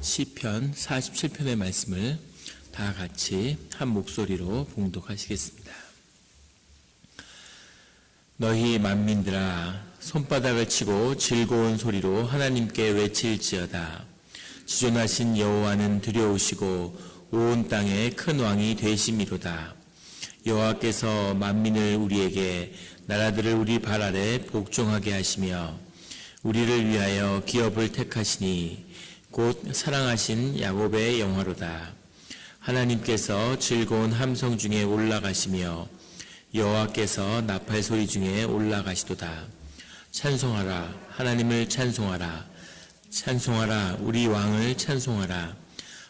시편 47편의 말씀을 다 같이 한 목소리로 봉독하시겠습니다. 너희 만민들아 손바닥을 치고 즐거운 소리로 하나님께 외칠지어다. 지존하신 여호와는 두려우시고 온 땅에 큰 왕이 되심이로다. 여호와께서 만민을 우리에게 나라들을 우리 발 아래 복종하게 하시며 우리를 위하여 기업을 택하시니 곧 사랑하신 야곱의 영화로다. 하나님께서 즐거운 함성 중에 올라가시며 여호와께서 나팔 소리 중에 올라가시도다. 찬송하라, 하나님을 찬송하라. 찬송하라, 우리 왕을 찬송하라.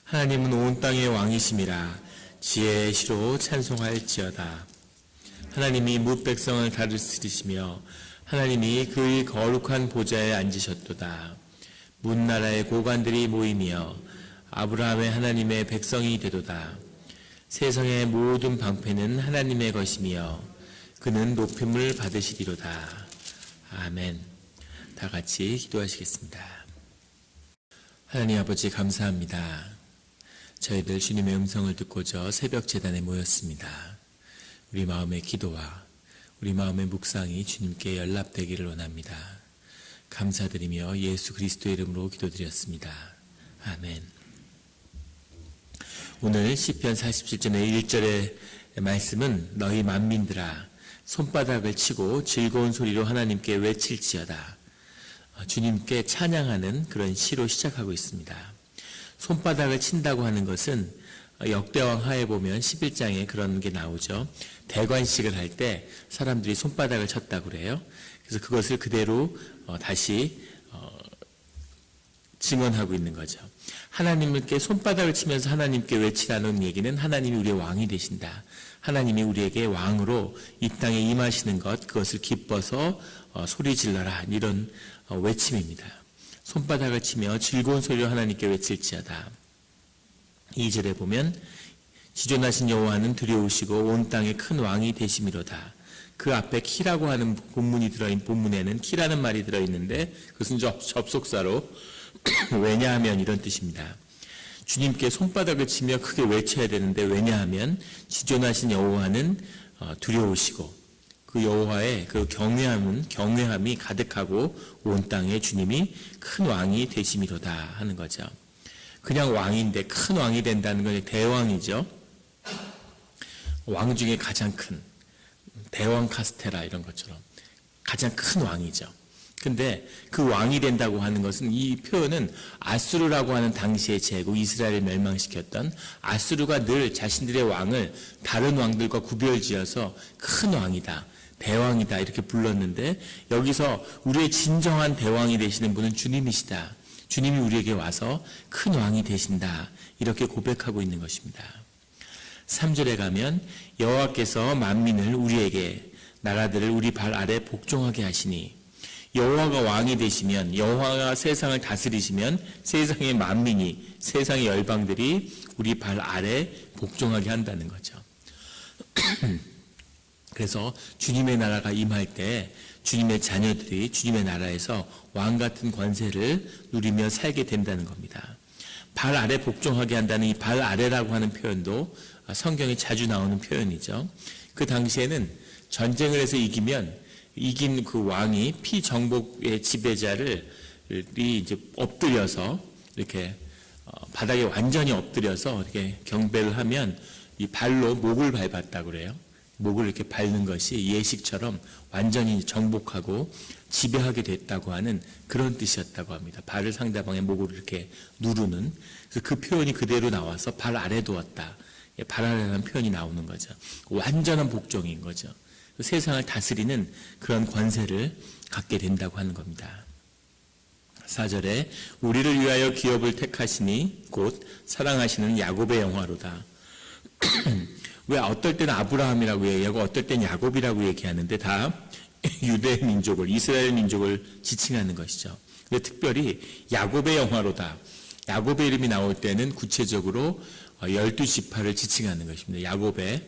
하나님은 온 땅의 왕이심이라. 지혜의 시로 찬송할지어다. 하나님이 뭇 백성을 다스리시며 하나님이 그의 거룩한 보좌에 앉으셨도다. 문 나라의 고관들이 모이며 아브라함의 하나님의 백성이 되도다. 세상의 모든 방패는 하나님의 것이며 그는 높임을 받으시리로다. 아멘. 다 같이 기도하시겠습니다. 하나님 아버지 감사합니다. 저희들 주님의 음성을 듣고자 새벽 제단에 모였습니다. 우리 마음의 기도와 우리 마음의 묵상이 주님께 연락되기를 원합니다. 감사드리며 예수 그리스도의 이름으로 기도드렸습니다. 아멘. 오늘 시편 47편의 1절의 말씀은 너희 만민들아 손바닥을 치고 즐거운 소리로 하나님께 외칠지어다. 주님께 찬양하는 그런 시로 시작하고 있습니다. 손바닥을 친다고 하는 것은 역대왕 하에 보면 11장에 그런 게 나오죠. 대관식을 할 때 사람들이 손바닥을 쳤다고 그래요. 그래서 그것을 그대로 다시 증언하고 있는 거죠. 하나님께 손바닥을 치면서 하나님께 외치라는 얘기는 하나님이 우리의 왕이 되신다. 하나님이 우리에게 왕으로 이 땅에 임하시는 것, 그것을 기뻐서 소리 질러라, 이런 외침입니다. 손바닥을 치며 즐거운 소리로 하나님께 외칠지어다. 2절에 보면 지존하신 여호와는 두려우시고 온 땅에 큰 왕이 되심이로다. 그 앞에 키라고 하는 본문에는 키라는 말이 들어있는데 그것은 접속사로 왜냐하면 이런 뜻입니다. 주님께 손바닥을 치며 크게 외쳐야 되는데 왜냐하면 지존하신 여호와는 두려우시고 그 여호와의 그 경외함이 가득하고 온 땅에 주님이 큰 왕이 되심이로다 하는 거죠. 그냥 왕인데 큰 왕이 된다는 건 대왕이죠. 왕 중에 가장 큰 대왕 카스테라 이런 것처럼 가장 큰 왕이죠. 근데 그 왕이 된다고 하는 것은 이 표현은 아수르라고 하는 당시의 제국 이스라엘을 멸망시켰던 아수르가 늘 자신들의 왕을 다른 왕들과 구별지어서 큰 왕이다, 대왕이다 이렇게 불렀는데 여기서 우리의 진정한 대왕이 되시는 분은 주님이시다. 주님이 우리에게 와서 큰 왕이 되신다. 이렇게 고백하고 있는 것입니다. 3절에 가면 여호와께서 만민을 우리에게 나라들을 우리 발 아래 복종하게 하시니 여호와가 왕이 되시면 여호와가 세상을 다스리시면 세상의 만민이 세상의 열방들이 우리 발 아래 복종하게 한다는 거죠. 그래서 주님의 나라가 임할 때 주님의 자녀들이 주님의 나라에서 왕 같은 권세를 누리며 살게 된다는 겁니다. 발 아래 복종하게 한다는 이 발 아래라고 하는 표현도 성경에 자주 나오는 표현이죠. 그 당시에는 전쟁을 해서 이긴 그 왕이 피정복의 지배자를 이제 엎드려서 이렇게 바닥에 완전히 엎드려서 이렇게 경배를 하면 이 발로 목을 밟았다고 그래요. 목을 이렇게 밟는 것이 예식처럼 완전히 정복하고 지배하게 됐다고 하는 그런 뜻이었다고 합니다. 발을 상대방의 목으로 이렇게 누르는, 그래서 그 표현이 그대로 나와서 발 아래 두었다. 발 아래라는 표현이 나오는 거죠. 완전한 복종인 거죠. 세상을 다스리는 그런 권세를 갖게 된다고 하는 겁니다. 4절에 우리를 위하여 기업을 택하시니 곧 사랑하시는 야곱의 영화로다. 왜 어떨 때는 아브라함이라고 얘기하고 어떨 때는 야곱이라고 얘기하는데 다 유대 민족을, 이스라엘 민족을 지칭하는 것이죠. 근데 특별히 야곱의 영화로다. 야곱의 이름이 나올 때는 구체적으로 12지파를 지칭하는 것입니다. 야곱의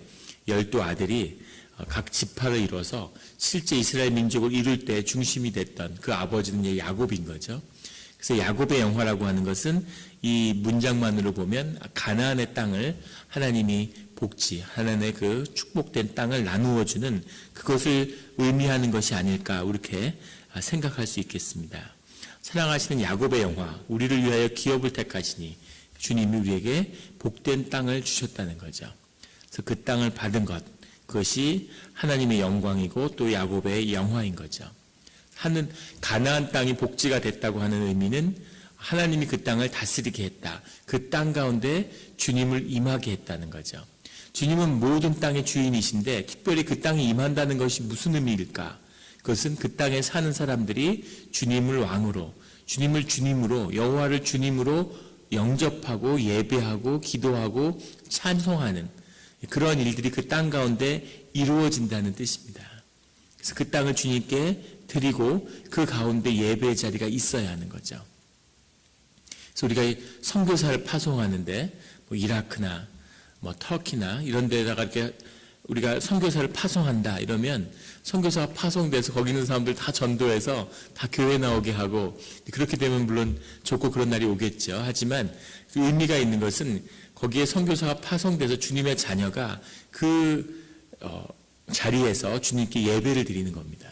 12아들이 각 지파를 이뤄서 실제 이스라엘 민족을 이룰 때 중심이 됐던 그 아버지는 야곱인 거죠. 그래서 야곱의 영화라고 하는 것은 이 문장만으로 보면 가나안의 땅을 하나님이 복지, 하나님의 그 축복된 땅을 나누어 주는 그것을 의미하는 것이 아닐까 이렇게 생각할 수 있겠습니다. 사랑하시는 야곱의 영화, 우리를 위하여 기업을 택하시니 주님이 우리에게 복된 땅을 주셨다는 거죠. 그래서 그 땅을 받은 것, 그것이 하나님의 영광이고 또 야곱의 영화인 거죠. 하는 가나안 땅이 복지가 됐다고 하는 의미는 하나님이 그 땅을 다스리게 했다. 그 땅 가운데 주님을 임하게 했다는 거죠. 주님은 모든 땅의 주인이신데 특별히 그 땅에 임한다는 것이 무슨 의미일까? 그것은 그 땅에 사는 사람들이 주님을 왕으로, 주님을 주님으로, 여호와를 주님으로 영접하고 예배하고 기도하고 찬송하는 그런 일들이 그 땅 가운데 이루어진다는 뜻입니다. 그래서 그 땅을 주님께 드리고 그 가운데 예배의 자리가 있어야 하는 거죠. 그래서 우리가 선교사를 파송하는데 이라크나 터키나 이런 데다가 이렇게 우리가 선교사를 파송한다 이러면 선교사가 파송돼서 거기 있는 사람들 다 전도해서 다 교회 나오게 하고 그렇게 되면 물론 좋고 그런 날이 오겠죠. 하지만 그 의미가 있는 것은 거기에 선교사가 파송돼서 주님의 자녀가 그 자리에서 주님께 예배를 드리는 겁니다.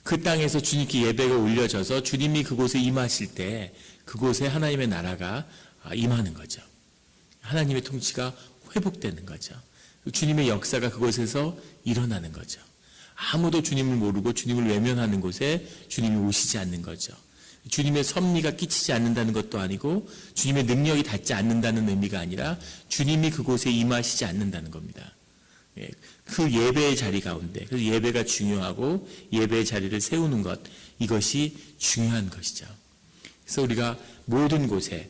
그 땅에서 주님께 예배가 올려져서 주님이 그곳에 임하실 때 그곳에 하나님의 나라가 임하는 거죠. 하나님의 통치가 회복되는 거죠. 주님의 역사가 그곳에서 일어나는 거죠. 아무도 주님을 모르고 주님을 외면하는 곳에 주님이 오시지 않는 거죠. 주님의 섭리가 끼치지 않는다는 것도 아니고 주님의 능력이 닿지 않는다는 의미가 아니라 주님이 그곳에 임하시지 않는다는 겁니다. 그 예배의 자리 가운데, 그래서 예배가 중요하고 예배의 자리를 세우는 것, 이것이 중요한 것이죠. 그래서 우리가 모든 곳에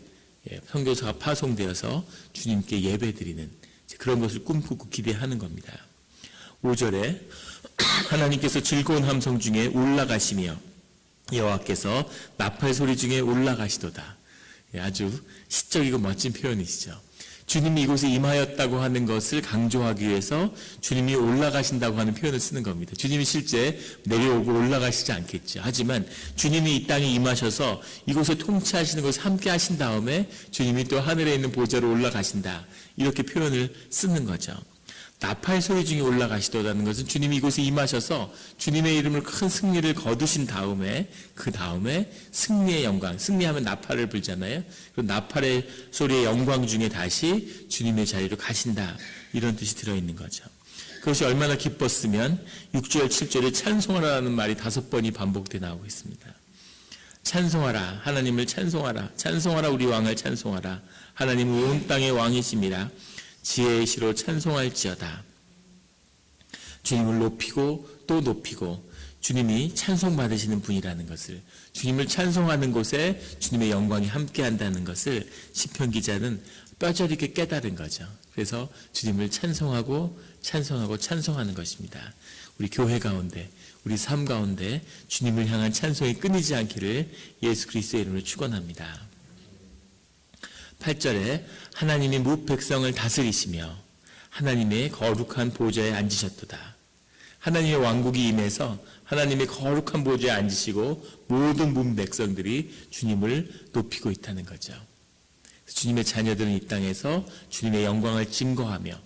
선교사가 파송되어서 주님께 예배드리는 그런 것을 꿈꾸고 기대하는 겁니다. 5절에 하나님께서 즐거운 함성 중에 올라가시며 여호와께서 나팔 소리 중에 올라가시도다. 아주 시적이고 멋진 표현이시죠. 주님이 이곳에 임하였다고 하는 것을 강조하기 위해서 주님이 올라가신다고 하는 표현을 쓰는 겁니다. 주님이 실제 내려오고 올라가시지 않겠죠. 하지만 주님이 이 땅에 임하셔서 이곳에 통치하시는 것을 함께 하신 다음에 주님이 또 하늘에 있는 보좌로 올라가신다. 이렇게 표현을 쓰는 거죠. 나팔 소리 중에 올라가시도라는 것은 주님이 이곳에 임하셔서 주님의 이름을 큰 승리를 거두신 다음에 그 다음에 승리의 영광, 승리하면 나팔을 불잖아요. 그 나팔의 소리의 영광 중에 다시 주님의 자리로 가신다. 이런 뜻이 들어있는 거죠. 그것이 얼마나 기뻤으면 6절, 7절에 찬송하라는 말이 5번이 반복돼 나오고 있습니다. 찬송하라, 하나님을 찬송하라, 찬송하라 우리 왕을 찬송하라. 하나님은 온 땅의 왕이심이라. 지혜의 시로 찬송할지어다. 주님을 높이고 또 높이고 주님이 찬송받으시는 분이라는 것을, 주님을 찬송하는 곳에 주님의 영광이 함께한다는 것을 시편 기자는 뼈저리게 깨달은 거죠. 그래서 주님을 찬송하고 찬송하고 찬송하는 것입니다. 우리 교회 가운데, 우리 삶 가운데 주님을 향한 찬송이 끊이지 않기를 예수 그리스도의 이름으로 축원합니다. 8절에 하나님이 무 백성을 다스리시며 하나님의 거룩한 보좌에 앉으셨도다. 하나님의 왕국이 임해서 하나님의 거룩한 보좌에 앉으시고 모든 문 백성들이 주님을 높이고 있다는 거죠. 주님의 자녀들은 이 땅에서 주님의 영광을 증거하며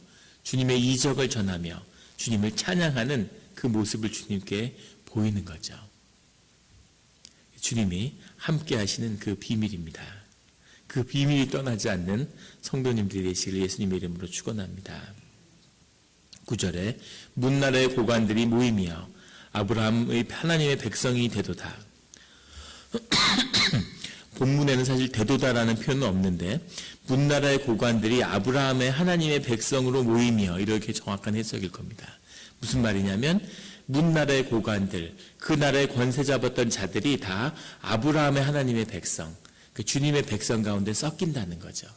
주님의 이적을 전하며 주님을 찬양하는 그 모습을 주님께 보이는 거죠. 주님이 함께 하시는 그 비밀입니다. 그 비밀이 떠나지 않는 성도님들이 되시기를 예수님의 이름으로 축원합니다. 9절에 문나라의 고관들이 모이며 아브라함의 하나님의 백성이 되도다. 본문에는 사실 되도다라는 표현은 없는데 문나라의 고관들이 아브라함의 하나님의 백성으로 모이며 이렇게 정확한 해석일 겁니다. 무슨 말이냐면 문나라의 고관들, 그 나라의 권세 잡았던 자들이 다 아브라함의 하나님의 백성, 그 주님의 백성 가운데 섞인다는 거죠.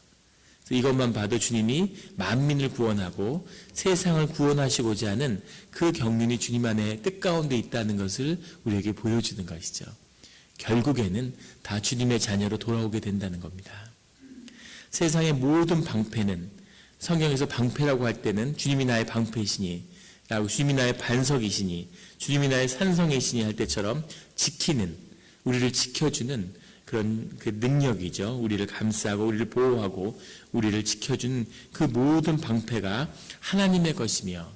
그래서 이것만 봐도 주님이 만민을 구원하고 세상을 구원하시고자 하는 그 경륜이 주님 안에 뜻 가운데 있다는 것을 우리에게 보여주는 것이죠. 결국에는 다 주님의 자녀로 돌아오게 된다는 겁니다. 세상의 모든 방패는, 성경에서 방패라고 할 때는 주님이 나의 방패이시니, 주님이 나의 반석이시니, 주님이 나의 산성이시니 할 때처럼 지키는, 우리를 지켜주는 그런 그 능력이죠. 우리를 감싸고 우리를 보호하고 우리를 지켜주는 그 모든 방패가 하나님의 것이며,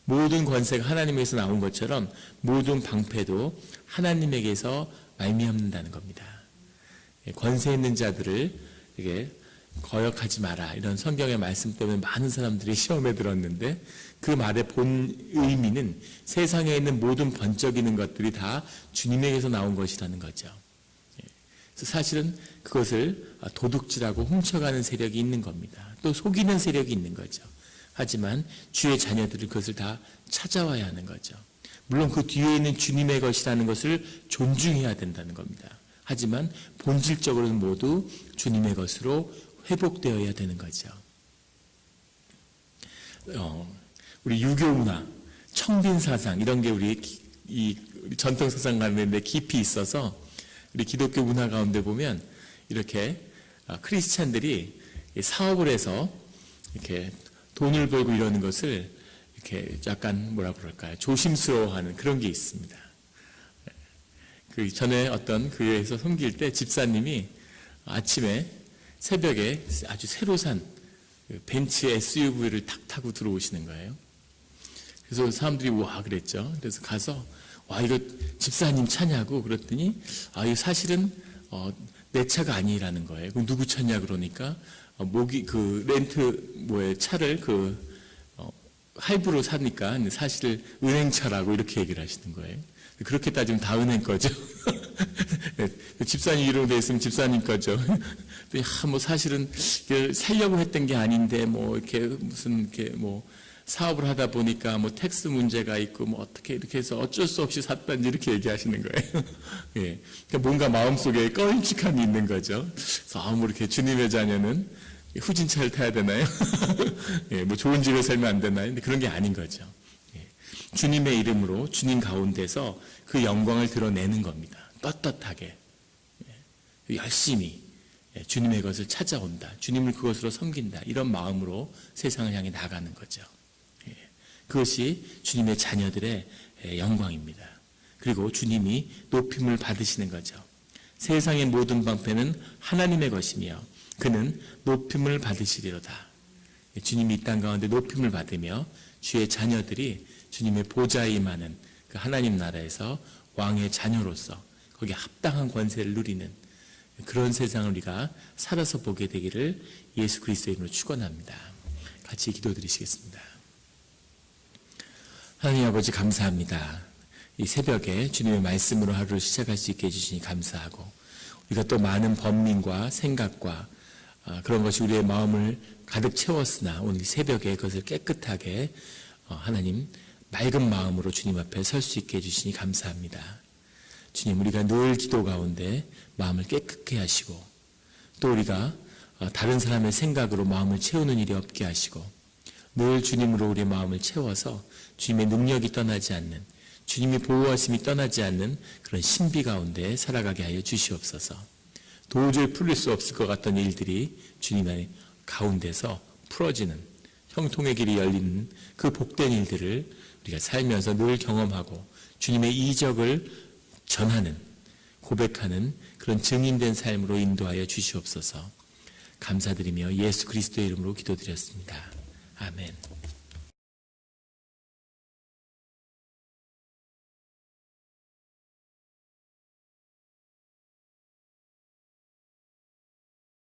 모든 권세가 하나님에게서 나온 것처럼 모든 방패도 하나님에게서 말미암는다는 겁니다. 권세 있는 자들을 이게 거역하지 마라, 이런 성경의 말씀 때문에 많은 사람들이 시험에 들었는데, 그 말의 본 의미는 세상에 있는 모든 번쩍이는 것들이 다 주님에게서 나온 것이라는 거죠. 그래서 사실은 그것을 도둑질하고 훔쳐가는 세력이 있는 겁니다. 또 속이는 세력이 있는 거죠. 하지만 주의 자녀들이 그것을 다 찾아와야 하는 거죠. 물론 그 뒤에 있는 주님의 것이라는 것을 존중해야 된다는 겁니다. 하지만 본질적으로는 모두 주님의 것으로 회복되어야 되는 거죠. 우리 유교 문화, 청빈 사상, 이런 게 우리 전통 사상 가운데 깊이 있어서, 우리 기독교 문화 가운데 보면 이렇게 크리스찬들이 사업을 해서 이렇게 돈을 벌고 이러는 것을 이렇게 약간 뭐라 그럴까요? 조심스러워하는 그런 게 있습니다. 그 전에 어떤 교회에서 섬길 때 집사님이 아침에 새벽에 아주 새로 산 벤츠 SUV를 탁 타고 들어오시는 거예요. 그래서 사람들이 와 그랬죠. 그래서 가서 와 이거 집사님 차냐고 그랬더니 이거 사실은 내 차가 아니라는 거예요. 그럼 누구 차냐 그러니까 모기 그 렌트 차를 할부로 사니까 사실 은행차라고 이렇게 얘기를 하시는 거예요. 그렇게 따지면 다 은행 거죠. 집사님 이름으로 돼 있으면 집사님 거죠. 뭐 사실은 살려고 했던 게 아닌데 이렇게 무슨 이렇게 사업을 하다 보니까 텍스 문제가 있고 어떻게 이렇게 해서 어쩔 수 없이 샀다는지 이렇게 얘기하시는 거예요. 예. 그러니까 뭔가 마음속에 꺼림칙함이 있는 거죠. 그래서 이렇게 주님의 자녀는 후진차를 타야 되나요? 예, 좋은 집에 살면 안 되나요? 근데 그런 게 아닌 거죠. 예. 주님의 이름으로 주님 가운데서 그 영광을 드러내는 겁니다. 떳떳하게, 열심히 주님의 것을 찾아온다. 주님을 그것으로 섬긴다. 이런 마음으로 세상을 향해 나가는 거죠. 그것이 주님의 자녀들의 영광입니다. 그리고 주님이 높임을 받으시는 거죠. 세상의 모든 방패는 하나님의 것이며 그는 높임을 받으시리로다. 주님이 이 땅 가운데 높임을 받으며 주의 자녀들이 주님의 보좌에 임하는 그 하나님 나라에서 왕의 자녀로서 거기에 합당한 권세를 누리는 그런 세상을 우리가 살아서 보게 되기를 예수 그리스도의 이름으로 축원합니다. 같이 기도드리시겠습니다. 하나님 아버지 감사합니다. 이 새벽에 주님의 말씀으로 하루를 시작할 수 있게 해주시니 감사하고, 우리가 또 많은 번민과 생각과 그런 것이 우리의 마음을 가득 채웠으나 오늘 새벽에 그것을 깨끗하게 하나님 맑은 마음으로 주님 앞에 설 수 있게 해주시니 감사합니다. 주님, 우리가 늘 기도 가운데 마음을 깨끗게 하시고, 또 우리가 다른 사람의 생각으로 마음을 채우는 일이 없게 하시고, 늘 주님으로 우리의 마음을 채워서 주님의 능력이 떠나지 않는, 주님의 보호하심이 떠나지 않는 그런 신비 가운데 살아가게 하여 주시옵소서. 도저히 풀릴 수 없을 것 같던 일들이 주님의 가운데서 풀어지는, 형통의 길이 열리는 그 복된 일들을 우리가 살면서 늘 경험하고 주님의 이적을 전하는, 고백하는 그런 증인된 삶으로 인도하여 주시옵소서. 감사드리며 예수 그리스도의 이름으로 기도드렸습니다. 아멘.